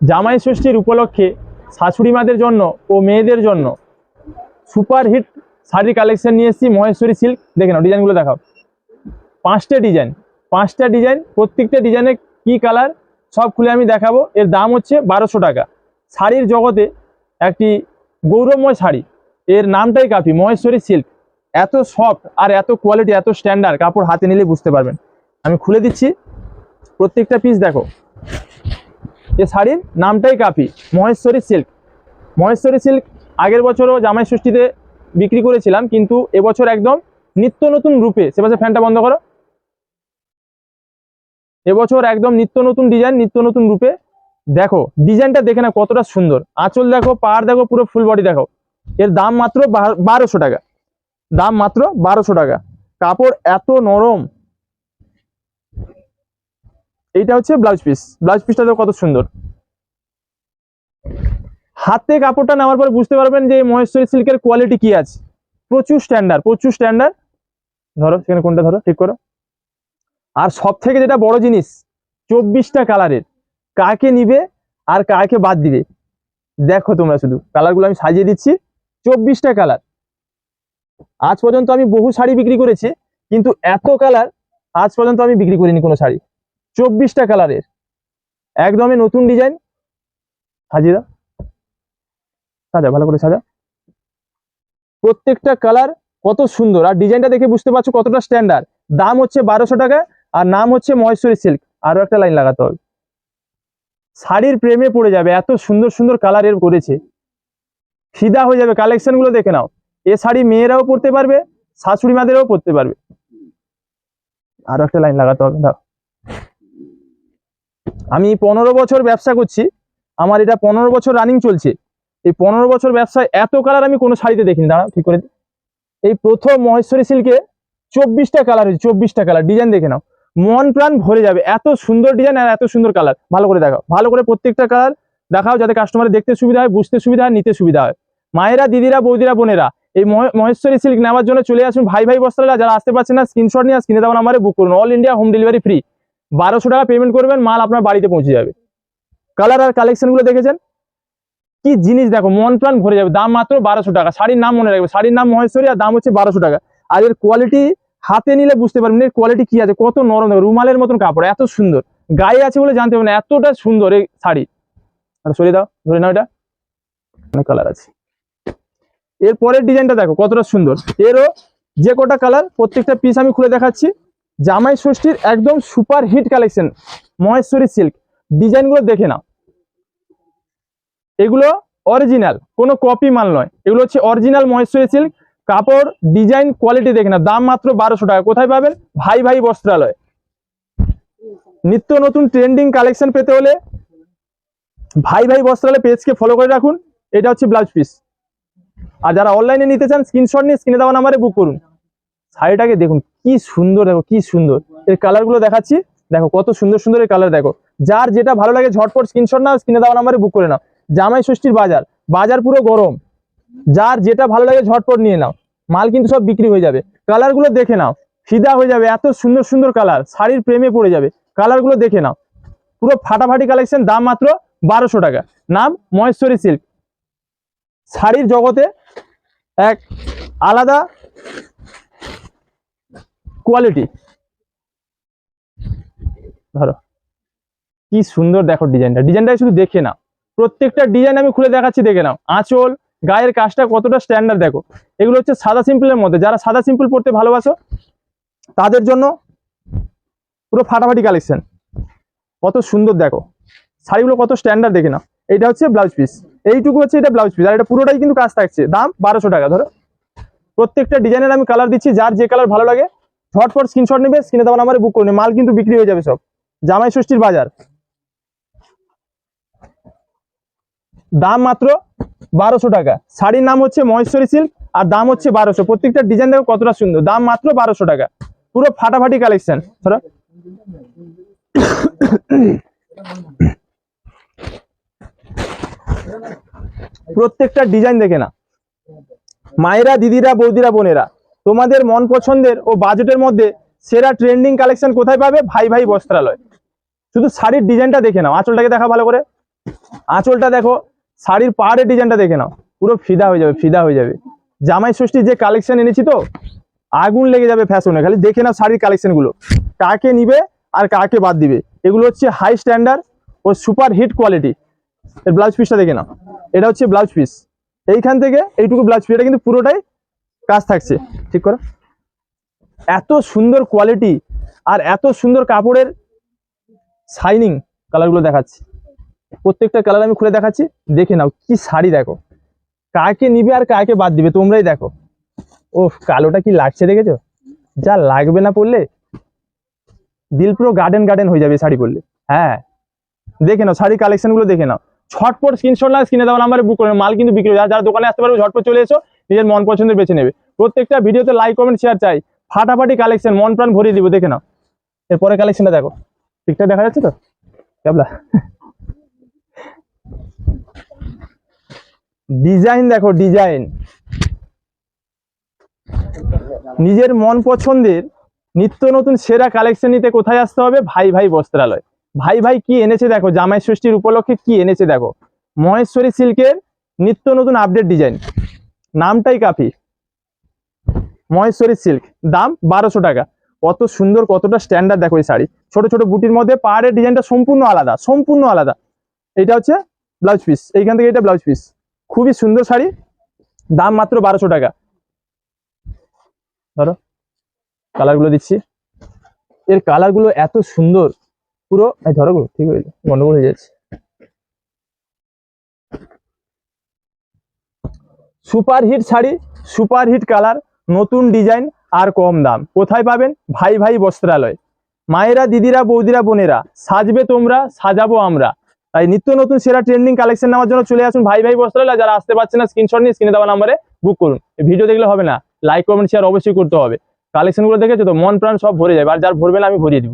জামাই ষষ্ঠীর উপলক্ষে শাশুড়ি মাদের জন্য ও মেয়েদের জন্য সুপার হিট শাড়ির কালেকশন নিয়ে এসেছি মহেশ্বরী সিল্ক। দেখে নাও ডিজাইনগুলো দেখাও। পাঁচটা ডিজাইন, প্রত্যেকটা ডিজাইনে কি কালার সব খুলে আমি দেখাবো। এর দাম হচ্ছে 1200 টাকা। শাড়ির জগতে একটি গৌরবময় শাড়ি, এর নামটাই কাফি, মহেশ্বরী সিল্ক। এত সফট আর এত কোয়ালিটি, এত স্ট্যান্ডার্ড, কাপড় হাতে নিলে বুঝতে পারবেন। আমি খুলে দিচ্ছি, প্রত্যেকটা পিস দেখো। এ শাড়ির নামটাই কাফি, মহেশ্বরী সিল্ক। মহেশ্বরী সিল্ক আগের বছরও জামাই ষষ্ঠীতে বিক্রি করেছিলাম, কিন্তু এবছর একদম নিত্য নতুন রূপে, সেপাশে ফ্যানটা বন্ধ করো, এবছর একদম নিত্য নতুন ডিজাইন, নিত্য নতুন রূপে। দেখো ডিজাইনটা দেখে না কতটা সুন্দর, আঁচল দেখো, পাড় দেখো, পুরো ফুল বডি দেখো। এর দাম মাত্র 1200 টাকা। দাম মাত্র 1200 টাকা। কাপড় এত নরম। এইটা হচ্ছে ব্লাউজ পিস। ব্লাউজ পিসটা দেখো কত সুন্দর। হাতে কাপড়টা নেওয়ার পর বুঝতে পারবেন যে মহেশ্বরী সিল্কের কোয়ালিটি কি আছে। প্রচুর স্ট্যান্ডার্ড, প্রচুর স্ট্যান্ডার্ড। ধরো সেখানে কোনটা ধরো, ঠিক করো। আর সব থেকে যেটা বড় জিনিস, 24টা কালারের। কাকে নিবে আর কাকে বাদ দিবে দেখো তোমরা শুধু। কালারগুলো আমি সাজিয়ে দিচ্ছি, 24টা কালার। আজ পর্যন্ত আমি বহু শাড়ি বিক্রি করেছি, কিন্তু এত কালার আজ পর্যন্ত আমি বিক্রি করিনি কোনো শাড়ি। 24টা কালারের, একদমই নতুন ডিজাইন। সাজিয়ে দাও, সাজা, ভালো করে সাজা। প্রত্যেকটা কালার কত সুন্দর, আর ডিজাইনটা দেখে বুঝতে পারছো কতটা স্ট্যান্ডার্ড। দাম হচ্ছে 1200 টাকা, আর নাম হচ্ছে মহেশ্বরী সিল্ক। আরো একটা লাইন লাগাতে হবে, শাড়ির প্রেমে পড়ে যাবে। এত সুন্দর সুন্দর কালার এর করেছে, ফিদা হয়ে যাবে। কালেকশন গুলো দেখে নাও। এ শাড়ি মেয়েরাও পরতে পারবে, শাশুড়ি মাদেরও পরতে পারবে। আরো একটা লাইন লাগাতে হবে। দাও, আমি 15 বছর ব্যবসা করছি, আমার এটা 15 বছর রানিং চলছে। এই 15 বছর ব্যবসায় এত কালার আমি কোনো শাড়িতে দেখিনি। দাঁড়াও, ঠিক করে দিই। এই প্রথম মহেশ্বরী সিল্কে 24টা কালার হয়েছে। 24টা কালার, ডিজাইন দেখে নাও, মন প্রাণ ভরে যাবে। এত সুন্দর ডিজাইন আর এত সুন্দর কালার। ভালো করে দেখাও, ভালো করে প্রত্যেকটা কালার দেখাও, যাতে কাস্টমারের দেখতে সুবিধা হয়, বুঝতে সুবিধা হয়, নিতে সুবিধা হয়। মায়েরা, দিদিরা, বৌদিরা, বোনেরা, এই মহেশ্বরী সিল্ক নেওয়ার জন্য চলে আসুন ভাই ভাই বস্ত্রালয়। যারা আসতে পারছেন না, স্ক্রিনশট নিয়ে স্ক্রিনে দেওয়া নাম্বারে বুক করুন। All India home delivery free. 1200 টাকা পেমেন্ট করবেন, মাল আপনার বাড়িতে পৌঁছে যাবে। কালার আর কালেকশন গুলো দেখেছেন, কি জিনিস দেখো, মন প্রাণ ভরে যাবে। দাম মাত্র 1200 টাকা। শাড়ির নাম মনে রাখবে, শাড়ির নাম মহেশ্বরী, আর দাম হচ্ছে 1200 টাকা। আর এর কোয়ালিটি হাতে নিলে বুঝতে পারবেন এর কোয়ালিটি কি আছে। কত নরম দেখো, রুমালের মতন কাপড়, এত সুন্দর। গায়ে আছে বলে জানতে পারবেন এতটা সুন্দর এই শাড়ি। আর সরিয়ে দাও, ধরে নাও, এটা অনেক কালার আছে। এর পরের ডিজাইনটা দেখো কতটা সুন্দর। এরও যে কটা কালার, প্রত্যেকটা পিস আমি খুলে দেখাচ্ছি। জামাই ষষ্ঠীর একদম super hit collection, Maheshwari silk. ডিজাইনগুলো দেখে নাও, এগুলো অরিজিনাল, কোনো কপি মাল নয়। এগুলো হচ্ছে অরিজিনাল মহেশ্বরী সিল্ক। কাপড়, ডিজাইন, কোয়ালিটি দেখে না। দাম মাত্র 1200 টাকা। কোথায় পাবেন? ভাই ভাই বস্ত্রালয়। নিত্য নতুন ট্রেন্ডিং কালেকশন পেতে হলে ভাই ভাই বস্ত্রালয় পেজকে ফলো করে রাখুন। এটা হচ্ছে ব্লাউজ পিস। আর যারা অনলাইনে নিতে চান, স্ক্রিনশট নিয়ে স্ক্রিনে দেওয়া নাম্বারে বুক করুন। শাড়িটাকে দেখুন কি সুন্দর, দেখো কি সুন্দর। এর কালারগুলো দেখাচ্ছি, দেখো কত সুন্দর সুন্দর এই কালার। দেখো যার যেটা ভালো লাগে ঝটপট স্ক্রিনশট নাও, স্ক্রিনে দেওয়া নাম্বারে বুক করে নাও। জামাই ষষ্ঠীর বাজার, বাজার পুরো গরম। যার যেটা ভালো লাগে ঝটপট নিয়ে নাও, মাল কিন্তু সব বিক্রি হয়ে যাবে। কালারগুলো দেখে নাও, ফিদা হয়ে যাবে। এত সুন্দর সুন্দর কালার, শাড়ির প্রেমে পড়ে যাবে। কালারগুলো দেখে নাও, পুরো ফাটাফাটি কালেকশন। দাম মাত্র 1200 টাকা। নাম মহেশ্বরী সিল্ক। শাড়ির জগতে এক আলাদা কোয়ালিটি। ধরো কি সুন্দর, দেখো ডিজাইনটা। ডিজাইনটা শুধু দেখে নাও, প্রত্যেকটা ডিজাইন আমি খুলে দেখাচ্ছি, দেখে নাও। আঁচল, গায়ের কাজটা কতটা স্ট্যান্ডার্ড দেখো। এগুলো হচ্ছে সাদা সিম্পলের মধ্যে। যারা সাদা সিম্পল পড়তে ভালোবাসো তাদের জন্য পুরো ফাটাফাটি কালেকশন। কত সুন্দর দেখো শাড়িগুলো, কত স্ট্যান্ডার্ড দেখে নাও। এটা হচ্ছে ব্লাউজ পিস, এইটুকু হচ্ছে এটা ব্লাউজ পিস। আর এটা পুরোটাই কিন্তু কাজ থাকছে। দাম 1200 টাকা। ধরো প্রত্যেকটা ডিজাইনের আমি কালার দিচ্ছি, যার যে কালার ভালো লাগে ঝটপট স্ক্রিনশট নেবে, স্ক্রিনে দেওয়া নাম্বারে বুক করে। মাল কিন্তু বিক্রি হয়ে যাবে সব। জামাই ষষ্ঠীর বাজার, দাম মাত্র 1200 টাকা। শাড়ির নাম হচ্ছে মহেশ্বরী সিল্ক, আর দাম হচ্ছে 1200। প্রত্যেকটা ডিজাইন দেখো কতটা সুন্দর। দাম মাত্র 1200 টাকা। পুরো ফাটাফাটি কালেকশন। ধরো প্রত্যেকটা ডিজাইন দেখে না। মায়েরা, দিদিরা, বৌদিরা, বোনেরা, তোমাদের মন পছন্দের ও বাজেটের মধ্যে সেরা ট্রেন্ডিং কালেকশন কোথায় পাবে? ভাই ভাই বস্ত্রালয়। শুধু শাড়ির ডিজাইনটা দেখে নাও, আঁচলটাকে দেখা ভালো করে। আঁচলটা দেখো, শাড়ির পাড়ের ডিজাইনটা দেখে নাও, পুরো ফিদা হয়ে যাবে, ফিদা হয়ে যাবে। জামাই ষষ্ঠী যে কালেকশন এনেছি তো, আগুন লেগে যাবে ফ্যাশনে। খালি দেখে নাও শাড়ির কালেকশন গুলো, কাকে নিবে আর কাকে বাদ দিবে। এগুলো হচ্ছে হাই স্ট্যান্ডার্ড ও সুপার হিট কোয়ালিটি। এর ব্লাউজ পিসটা দেখে নাও, এটা হচ্ছে ব্লাউজ পিস। এইখান থেকে এইটুকু ব্লাউজ পিস, এটা কিন্তু পুরোটাই কাজ থাকছে। ঠিক করে, এত সুন্দর কোয়ালিটি আর এত সুন্দর কাপড়ের শাইনিং। কালারগুলো দেখাচ্ছি, প্রত্যেকটা কালার আমি খুলে দেখাচ্ছি, দেখে নাও কি শাড়ি। দেখো কাকে নিবে আর কাকে বাদ দিবে তোমরাই দেখো। ও কালোটা কি লাগছে দেখেছো, যা লাগবে না পরলে, দিল পুরো গার্ডেন গার্ডেন হয়ে যাবে শাড়ি পরলে। হ্যাঁ দেখে নাও শাড়ি কালেকশন গুলো দেখে নাও, ঝটপট স্ক্রিনশট না স্ক্রিনে দেওয়া নাম্বারে বুক করে নাও। মাল কিন্তু বিক্রি হয়ে যায়, যারা দোকানে আসতে পারবে ঝটপট চলে এসো, নিজের মন পছন্দের বেছে নেবে। প্রত্যেকটা ভিডিওতে লাইক কমেন্ট শেয়ার চাই, ফাটাফাটি কালেকশন, মন প্রাণ ভরিয়ে দিব। দেখে নাও এরপরে কালেকশনটা দেখো, ঠিকঠাক দেখা যাচ্ছে তো কেবলা? ডিজাইন দেখো, ডিজাইন নিজের মন পছন্দের নিত্য নতুন সেরা কালেকশন নিতে কোথায় আসতে হবে? ভাই ভাই বস্ত্রালয়। ভাই ভাই কি এনেছে দেখো, জামাই ষষ্ঠীর উপলক্ষে কি এনেছে দেখো, মহেশ্বরী সিল্কের নিত্য নতুন আপডেট ডিজাইন, নামটাই কাফি, মহেশ্বরী সিল্ক, দাম 1200 টাকা। কত সুন্দর, কতটা স্ট্যান্ডার্ড দেখো এই শাড়ি। ছোট ছোট বুটির মধ্যে পাড়ের ডিজাইনটা সম্পূর্ণ আলাদা, সম্পূর্ণ আলাদা। এটা হচ্ছে ব্লাউজ পিস, এইখান থেকে এটা ব্লাউজ পিস। খুবই সুন্দর শাড়ি, দাম মাত্র 1200 টাকা। ধরো কালারগুলো দিচ্ছি, এর কালারগুলো এত সুন্দর, পুরো ধরো গো, ঠিক হয়ে গন্ডগোল হয়ে যাচ্ছে। Super hit sari, super hit colour, নতুন ডিজাইন আর কম দাম। কোথায় পাবেন? ভাই ভাই বস্ত্রালয়। মায়েরা, দিদিরা, বৌদিরা, বোনেরা, সাজবে তোমরা, সাজাবো আমরা। তাই নিত্য নতুন সেরা ট্রেন্ডিং কালেকশন নেওয়ার জন্য চলে আসুন ভাই ভাই বস্ত্রালয়। যারা আসতে পারছে না স্ক্রিনশট নিয়ে স্ক্রিনে দেওয়া নাম্বারে বুক করুন। ভিডিও দেখলে হবে না, লাইক কমেন্ট শেয়ার অবশ্যই করতে হবে। কালেকশনগুলো দেখেছো তো, মন প্রাণ সব ভরে যাবে। আর যার ভরবে না আমি ভরিয়ে দিব।